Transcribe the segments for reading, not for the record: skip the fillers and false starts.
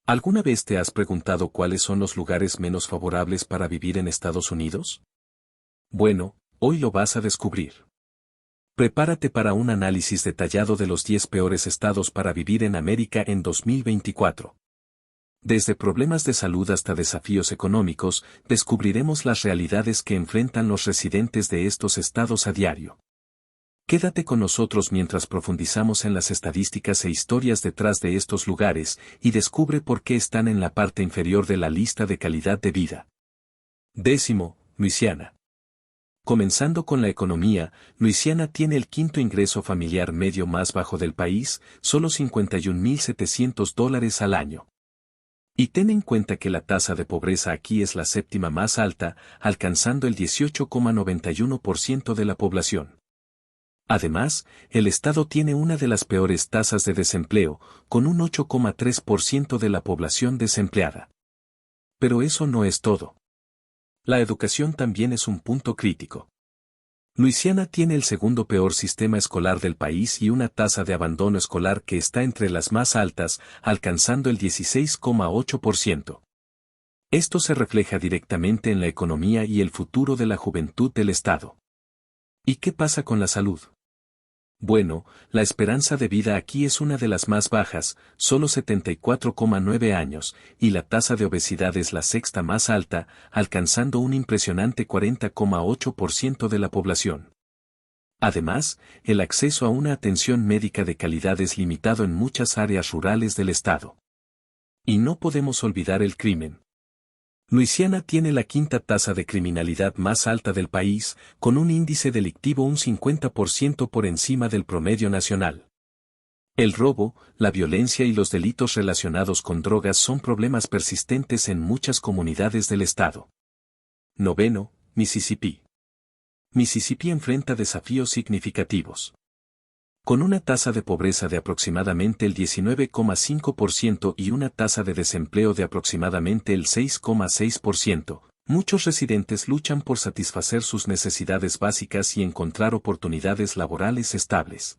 ¿Alguna vez te has preguntado cuáles son los lugares menos favorables para vivir en Estados Unidos? Bueno, hoy lo vas a descubrir. Prepárate para un análisis detallado de los 10 peores estados para vivir en América en 2024. Desde problemas de salud hasta desafíos económicos, descubriremos las realidades que enfrentan los residentes de estos estados a diario. Quédate con nosotros mientras profundizamos en las estadísticas e historias detrás de estos lugares y descubre por qué están en la parte inferior de la lista de calidad de vida. 10. Luisiana. Comenzando con la economía, Luisiana tiene el quinto ingreso familiar medio más bajo del país, solo $51,700 al año. Y ten en cuenta que la tasa de pobreza aquí es la séptima más alta, alcanzando el 18,91% de la población. Además, el estado tiene una de las peores tasas de desempleo, con un 8,3% de la población desempleada. Pero eso no es todo. La educación también es un punto crítico. Luisiana tiene el segundo peor sistema escolar del país y una tasa de abandono escolar que está entre las más altas, alcanzando el 16,8%. Esto se refleja directamente en la economía y el futuro de la juventud del estado. ¿Y qué pasa con la salud? Bueno, la esperanza de vida aquí es una de las más bajas, solo 74,9 años, y la tasa de obesidad es la sexta más alta, alcanzando un impresionante 40,8% de la población. Además, el acceso a una atención médica de calidad es limitado en muchas áreas rurales del estado. Y no podemos olvidar el crimen. Luisiana tiene la quinta tasa de criminalidad más alta del país, con un índice delictivo un 50% por encima del promedio nacional. El robo, la violencia y los delitos relacionados con drogas son problemas persistentes en muchas comunidades del estado. 9. Mississippi. Mississippi enfrenta desafíos significativos. Con una tasa de pobreza de aproximadamente el 19,5% y una tasa de desempleo de aproximadamente el 6,6%, muchos residentes luchan por satisfacer sus necesidades básicas y encontrar oportunidades laborales estables.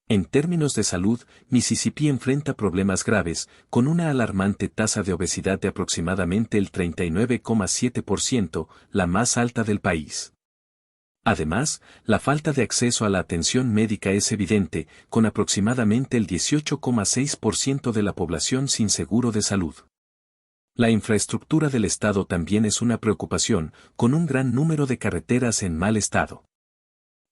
En términos de salud, Mississippi enfrenta problemas graves, con una alarmante tasa de obesidad de aproximadamente el 39,7%, la más alta del país. Además, la falta de acceso a la atención médica es evidente, con aproximadamente el 18,6% de la población sin seguro de salud. La infraestructura del estado también es una preocupación, con un gran número de carreteras en mal estado.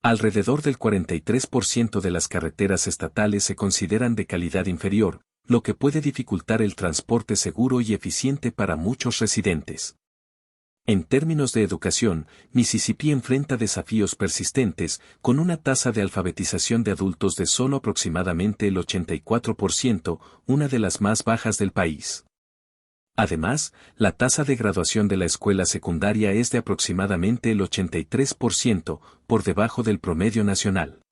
Alrededor del 43% de las carreteras estatales se consideran de calidad inferior, lo que puede dificultar el transporte seguro y eficiente para muchos residentes. En términos de educación, Mississippi enfrenta desafíos persistentes, con una tasa de alfabetización de adultos de solo aproximadamente el 84%, una de las más bajas del país. Además, la tasa de graduación de la escuela secundaria es de aproximadamente el 83%, por debajo del promedio nacional.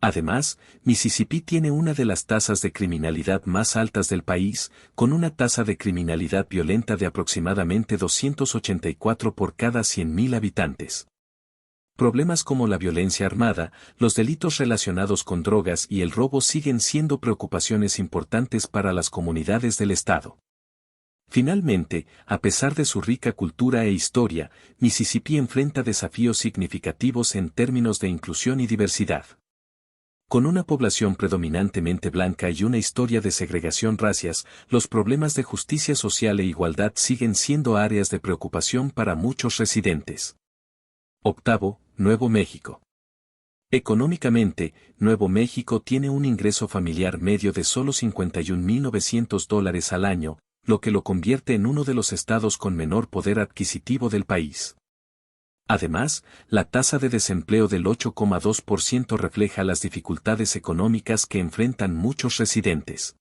Además, Mississippi tiene una de las tasas de criminalidad más altas del país, con una tasa de criminalidad violenta de aproximadamente 284 por cada 100.000 habitantes. Problemas como la violencia armada, los delitos relacionados con drogas y el robo siguen siendo preocupaciones importantes para las comunidades del estado. Finalmente, a pesar de su rica cultura e historia, Mississippi enfrenta desafíos significativos en términos de inclusión y diversidad. Con una población predominantemente blanca y una historia de segregación racial, los problemas de justicia social e igualdad siguen siendo áreas de preocupación para muchos residentes. 8. Nuevo México. Económicamente, Nuevo México tiene un ingreso familiar medio de solo $51,900 al año, lo que lo convierte en uno de los estados con menor poder adquisitivo del país. Además, la tasa de desempleo del 8,2% refleja las dificultades económicas que enfrentan muchos residentes.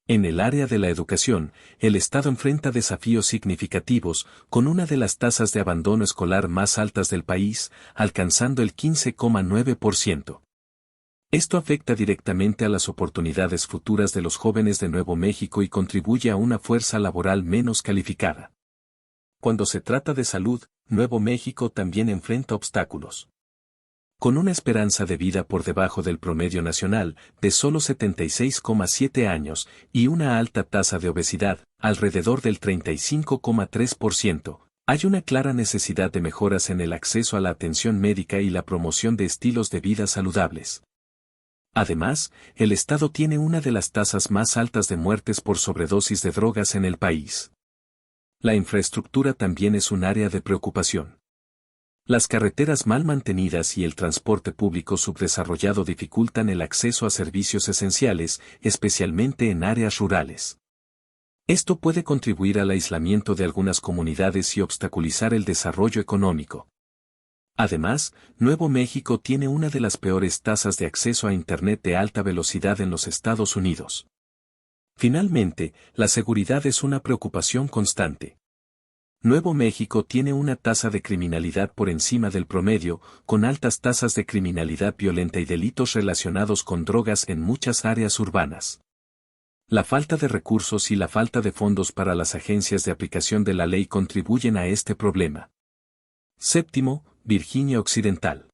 En el área de la educación, el estado enfrenta desafíos significativos, con una de las tasas de abandono escolar más altas del país, alcanzando el 15,9%. Esto afecta directamente a las oportunidades futuras de los jóvenes de Nuevo México y contribuye a una fuerza laboral menos calificada. Cuando se trata de salud, Nuevo México también enfrenta obstáculos. Con una esperanza de vida por debajo del promedio nacional, de solo 76,7 años, y una alta tasa de obesidad, alrededor del 35,3%, hay una clara necesidad de mejoras en el acceso a la atención médica y la promoción de estilos de vida saludables. Además, el Estado tiene una de las tasas más altas de muertes por sobredosis de drogas en el país. La infraestructura también es un área de preocupación. Las carreteras mal mantenidas y el transporte público subdesarrollado dificultan el acceso a servicios esenciales, especialmente en áreas rurales. Esto puede contribuir al aislamiento de algunas comunidades y obstaculizar el desarrollo económico. Además, Nuevo México tiene una de las peores tasas de acceso a Internet de alta velocidad en los Estados Unidos. Finalmente, la seguridad es una preocupación constante. Nuevo México tiene una tasa de criminalidad por encima del promedio, con altas tasas de criminalidad violenta y delitos relacionados con drogas en muchas áreas urbanas. La falta de recursos y la falta de fondos para las agencias de aplicación de la ley contribuyen a este problema. Séptimo, Virginia Occidental.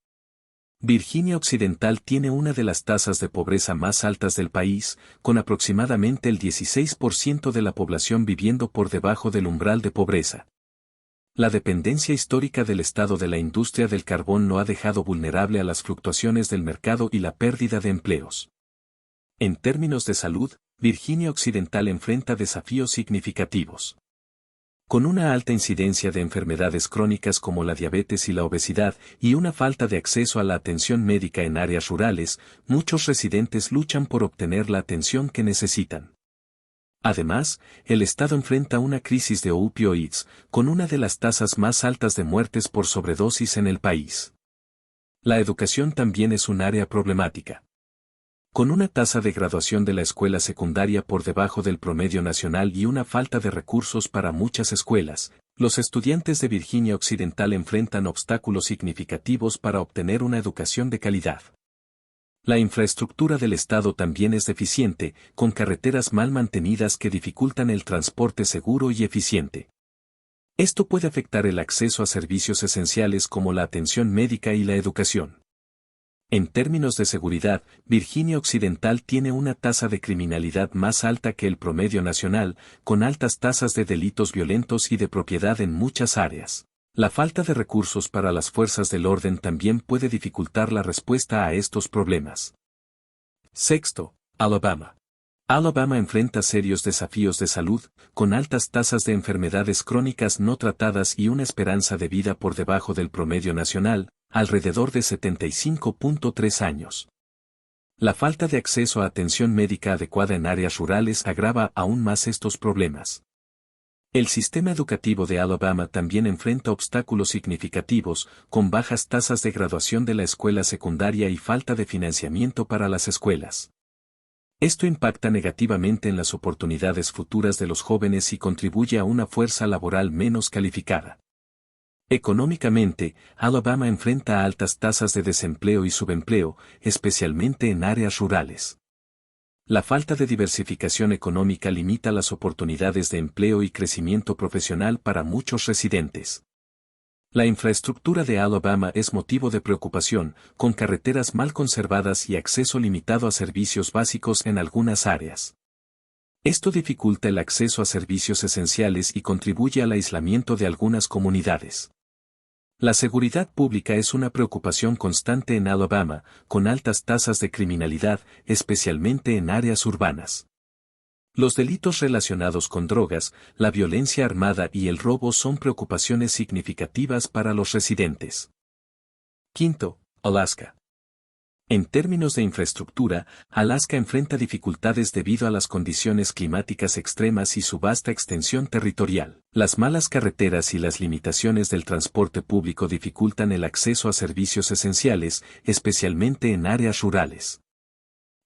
Virginia Occidental tiene una de las tasas de pobreza más altas del país, con aproximadamente el 16% de la población viviendo por debajo del umbral de pobreza. La dependencia histórica del estado de la industria del carbón lo ha dejado vulnerable a las fluctuaciones del mercado y la pérdida de empleos. En términos de salud, Virginia Occidental enfrenta desafíos significativos. Con una alta incidencia de enfermedades crónicas como la diabetes y la obesidad, y una falta de acceso a la atención médica en áreas rurales, muchos residentes luchan por obtener la atención que necesitan. Además, el Estado enfrenta una crisis de opioides, con una de las tasas más altas de muertes por sobredosis en el país. La educación también es un área problemática. Con una tasa de graduación de la escuela secundaria por debajo del promedio nacional y una falta de recursos para muchas escuelas, los estudiantes de Virginia Occidental enfrentan obstáculos significativos para obtener una educación de calidad. La infraestructura del Estado también es deficiente, con carreteras mal mantenidas que dificultan el transporte seguro y eficiente. Esto puede afectar el acceso a servicios esenciales como la atención médica y la educación. En términos de seguridad, Virginia Occidental tiene una tasa de criminalidad más alta que el promedio nacional, con altas tasas de delitos violentos y de propiedad en muchas áreas. La falta de recursos para las fuerzas del orden también puede dificultar la respuesta a estos problemas. Sexto, Alabama. Alabama enfrenta serios desafíos de salud, con altas tasas de enfermedades crónicas no tratadas y una esperanza de vida por debajo del promedio nacional, alrededor de 75,3 años. La falta de acceso a atención médica adecuada en áreas rurales agrava aún más estos problemas. El sistema educativo de Alabama también enfrenta obstáculos significativos, con bajas tasas de graduación de la escuela secundaria y falta de financiamiento para las escuelas. Esto impacta negativamente en las oportunidades futuras de los jóvenes y contribuye a una fuerza laboral menos calificada. Económicamente, Alabama enfrenta altas tasas de desempleo y subempleo, especialmente en áreas rurales. La falta de diversificación económica limita las oportunidades de empleo y crecimiento profesional para muchos residentes. La infraestructura de Alabama es motivo de preocupación, con carreteras mal conservadas y acceso limitado a servicios básicos en algunas áreas. Esto dificulta el acceso a servicios esenciales y contribuye al aislamiento de algunas comunidades. La seguridad pública es una preocupación constante en Alabama, con altas tasas de criminalidad, especialmente en áreas urbanas. Los delitos relacionados con drogas, la violencia armada y el robo son preocupaciones significativas para los residentes. Quinto, Alaska. En términos de infraestructura, Alaska enfrenta dificultades debido a las condiciones climáticas extremas y su vasta extensión territorial. Las malas carreteras y las limitaciones del transporte público dificultan el acceso a servicios esenciales, especialmente en áreas rurales.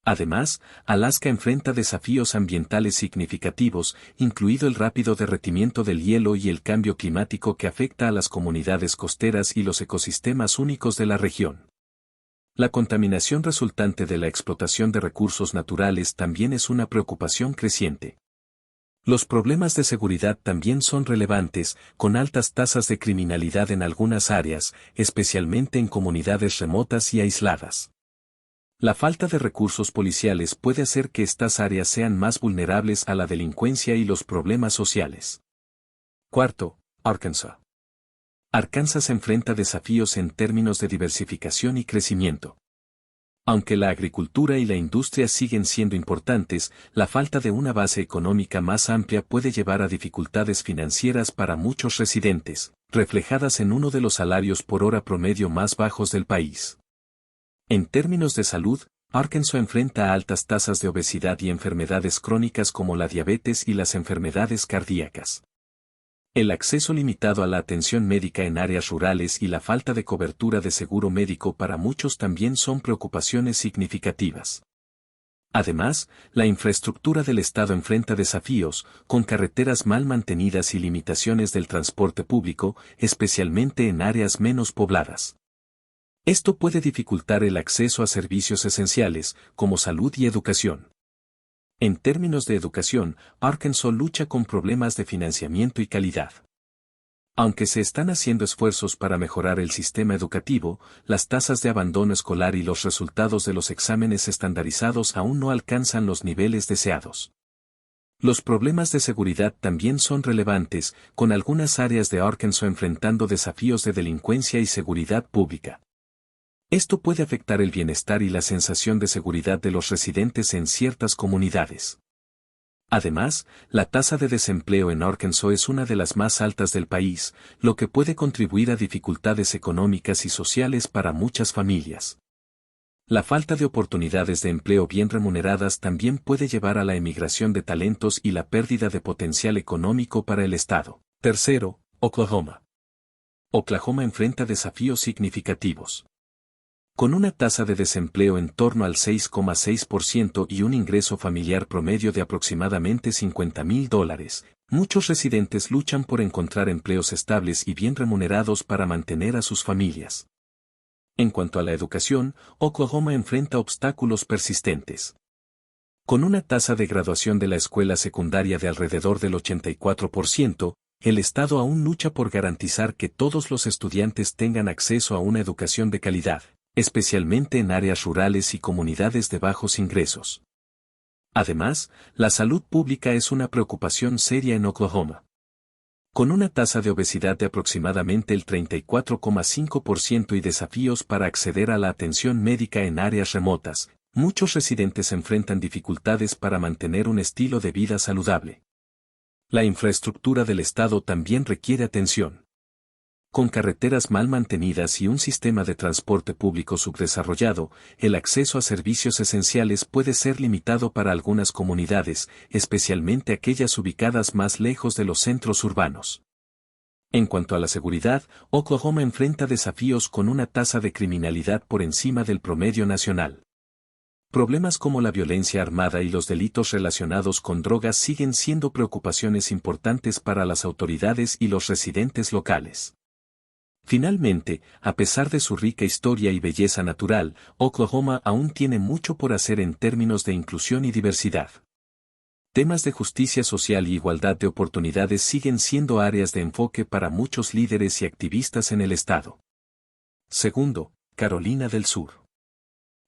Además, Alaska enfrenta desafíos ambientales significativos, incluido el rápido derretimiento del hielo y el cambio climático que afecta a las comunidades costeras y los ecosistemas únicos de la región. La contaminación resultante de la explotación de recursos naturales también es una preocupación creciente. Los problemas de seguridad también son relevantes, con altas tasas de criminalidad en algunas áreas, especialmente en comunidades remotas y aisladas. La falta de recursos policiales puede hacer que estas áreas sean más vulnerables a la delincuencia y los problemas sociales. Cuarto, Arkansas. Arkansas enfrenta desafíos en términos de diversificación y crecimiento. Aunque la agricultura y la industria siguen siendo importantes, la falta de una base económica más amplia puede llevar a dificultades financieras para muchos residentes, reflejadas en uno de los salarios por hora promedio más bajos del país. En términos de salud, Arkansas enfrenta altas tasas de obesidad y enfermedades crónicas como la diabetes y las enfermedades cardíacas. El acceso limitado a la atención médica en áreas rurales y la falta de cobertura de seguro médico para muchos también son preocupaciones significativas. Además, la infraestructura del estado enfrenta desafíos, con carreteras mal mantenidas y limitaciones del transporte público, especialmente en áreas menos pobladas. Esto puede dificultar el acceso a servicios esenciales, como salud y educación. En términos de educación, Arkansas lucha con problemas de financiamiento y calidad. Aunque se están haciendo esfuerzos para mejorar el sistema educativo, las tasas de abandono escolar y los resultados de los exámenes estandarizados aún no alcanzan los niveles deseados. Los problemas de seguridad también son relevantes, con algunas áreas de Arkansas enfrentando desafíos de delincuencia y seguridad pública. Esto puede afectar el bienestar y la sensación de seguridad de los residentes en ciertas comunidades. Además, la tasa de desempleo en Arkansas es una de las más altas del país, lo que puede contribuir a dificultades económicas y sociales para muchas familias. La falta de oportunidades de empleo bien remuneradas también puede llevar a la emigración de talentos y la pérdida de potencial económico para el estado. Tercero, Oklahoma. Oklahoma enfrenta desafíos significativos. Con una tasa de desempleo en torno al 6,6% y un ingreso familiar promedio de aproximadamente $50,000, muchos residentes luchan por encontrar empleos estables y bien remunerados para mantener a sus familias. En cuanto a la educación, Oklahoma enfrenta obstáculos persistentes. Con una tasa de graduación de la escuela secundaria de alrededor del 84%, el estado aún lucha por garantizar que todos los estudiantes tengan acceso a una educación de calidad, especialmente en áreas rurales y comunidades de bajos ingresos. Además, la salud pública es una preocupación seria en Oklahoma. Con una tasa de obesidad de aproximadamente el 34,5% y desafíos para acceder a la atención médica en áreas remotas, muchos residentes enfrentan dificultades para mantener un estilo de vida saludable. La infraestructura del estado también requiere atención. Con carreteras mal mantenidas y un sistema de transporte público subdesarrollado, el acceso a servicios esenciales puede ser limitado para algunas comunidades, especialmente aquellas ubicadas más lejos de los centros urbanos. En cuanto a la seguridad, Oklahoma enfrenta desafíos con una tasa de criminalidad por encima del promedio nacional. Problemas como la violencia armada y los delitos relacionados con drogas siguen siendo preocupaciones importantes para las autoridades y los residentes locales. Finalmente, a pesar de su rica historia y belleza natural, Oklahoma aún tiene mucho por hacer en términos de inclusión y diversidad. Temas de justicia social y igualdad de oportunidades siguen siendo áreas de enfoque para muchos líderes y activistas en el estado. Segundo, Carolina del Sur.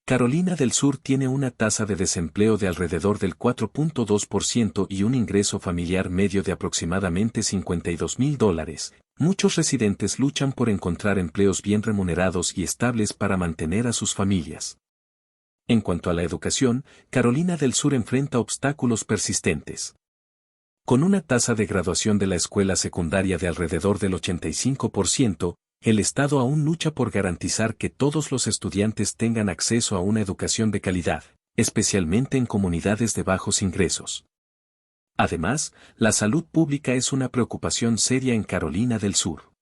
Carolina del Sur tiene una tasa de desempleo de alrededor del 4,2% y un ingreso familiar medio de aproximadamente $52,000. Muchos residentes luchan por encontrar empleos bien remunerados y estables para mantener a sus familias. En cuanto a la educación, Carolina del Sur enfrenta obstáculos persistentes. Con una tasa de graduación de la escuela secundaria de alrededor del 85%, el estado aún lucha por garantizar que todos los estudiantes tengan acceso a una educación de calidad, especialmente en comunidades de bajos ingresos. Además, la salud pública es una preocupación seria en Carolina del Sur.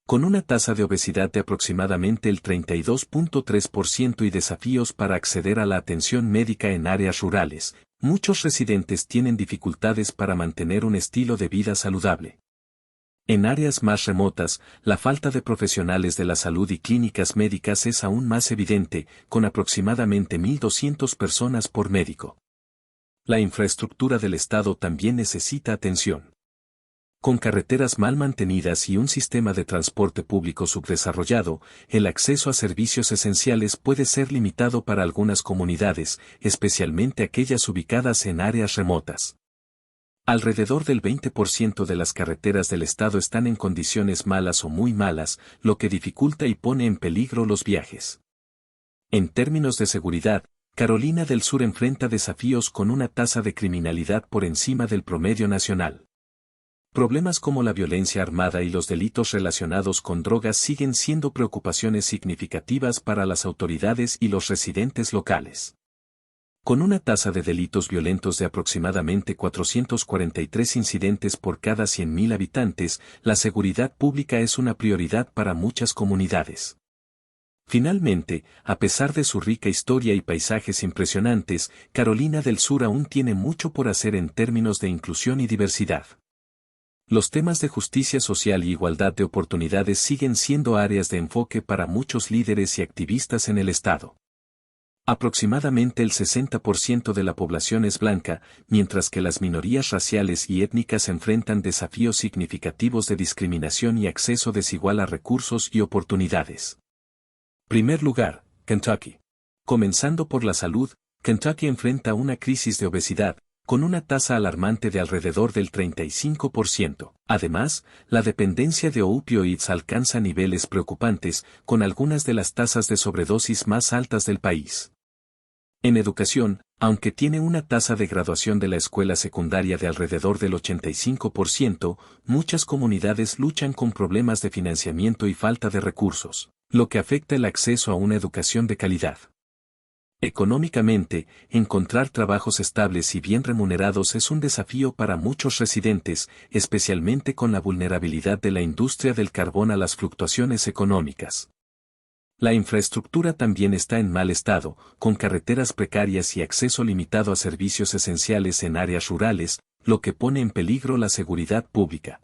Con una tasa de obesidad de aproximadamente el 32,3% y desafíos para acceder a la atención médica en áreas rurales, muchos residentes tienen dificultades para mantener un estilo de vida saludable. En áreas más remotas, la falta de profesionales de la salud y clínicas médicas es aún más evidente, con aproximadamente 1,200 personas por médico. La infraestructura del Estado también necesita atención. Con carreteras mal mantenidas y un sistema de transporte público subdesarrollado, el acceso a servicios esenciales puede ser limitado para algunas comunidades, especialmente aquellas ubicadas en áreas remotas. Alrededor del 20% de las carreteras del estado están en condiciones malas o muy malas, lo que dificulta y pone en peligro los viajes. En términos de seguridad, Carolina del Sur enfrenta desafíos con una tasa de criminalidad por encima del promedio nacional. Problemas como la violencia armada y los delitos relacionados con drogas siguen siendo preocupaciones significativas para las autoridades y los residentes locales. Con una tasa de delitos violentos de aproximadamente 443 incidentes por cada 100.000 habitantes, la seguridad pública es una prioridad para muchas comunidades. Finalmente, a pesar de su rica historia y paisajes impresionantes, Carolina del Sur aún tiene mucho por hacer en términos de inclusión y diversidad. Los temas de justicia social y igualdad de oportunidades siguen siendo áreas de enfoque para muchos líderes y activistas en el estado. Aproximadamente el 60% de la población es blanca, mientras que las minorías raciales y étnicas enfrentan desafíos significativos de discriminación y acceso desigual a recursos y oportunidades. Primer lugar, Kentucky. Comenzando por la salud, Kentucky enfrenta una crisis de obesidad, con una tasa alarmante de alrededor del 35%. Además, la dependencia de opioides alcanza niveles preocupantes, con algunas de las tasas de sobredosis más altas del país. En educación, aunque tiene una tasa de graduación de la escuela secundaria de alrededor del 85%, muchas comunidades luchan con problemas de financiamiento y falta de recursos, lo que afecta el acceso a una educación de calidad. Económicamente, encontrar trabajos estables y bien remunerados es un desafío para muchos residentes, especialmente con la vulnerabilidad de la industria del carbón a las fluctuaciones económicas. La infraestructura también está en mal estado, con carreteras precarias y acceso limitado a servicios esenciales en áreas rurales, lo que pone en peligro la seguridad pública.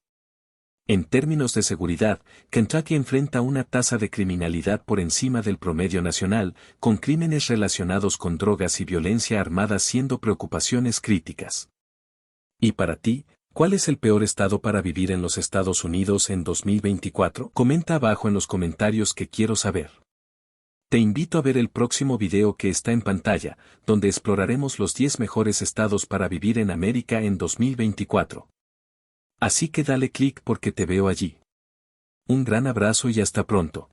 En términos de seguridad, Kentucky enfrenta una tasa de criminalidad por encima del promedio nacional, con crímenes relacionados con drogas y violencia armada siendo preocupaciones críticas. ¿Y para ti, cuál es el peor estado para vivir en los Estados Unidos en 2024? Comenta abajo en los comentarios que quiero saber. Te invito a ver el próximo video que está en pantalla, donde exploraremos los 10 mejores estados para vivir en América en 2024. Así que dale clic porque te veo allí. Un gran abrazo y hasta pronto.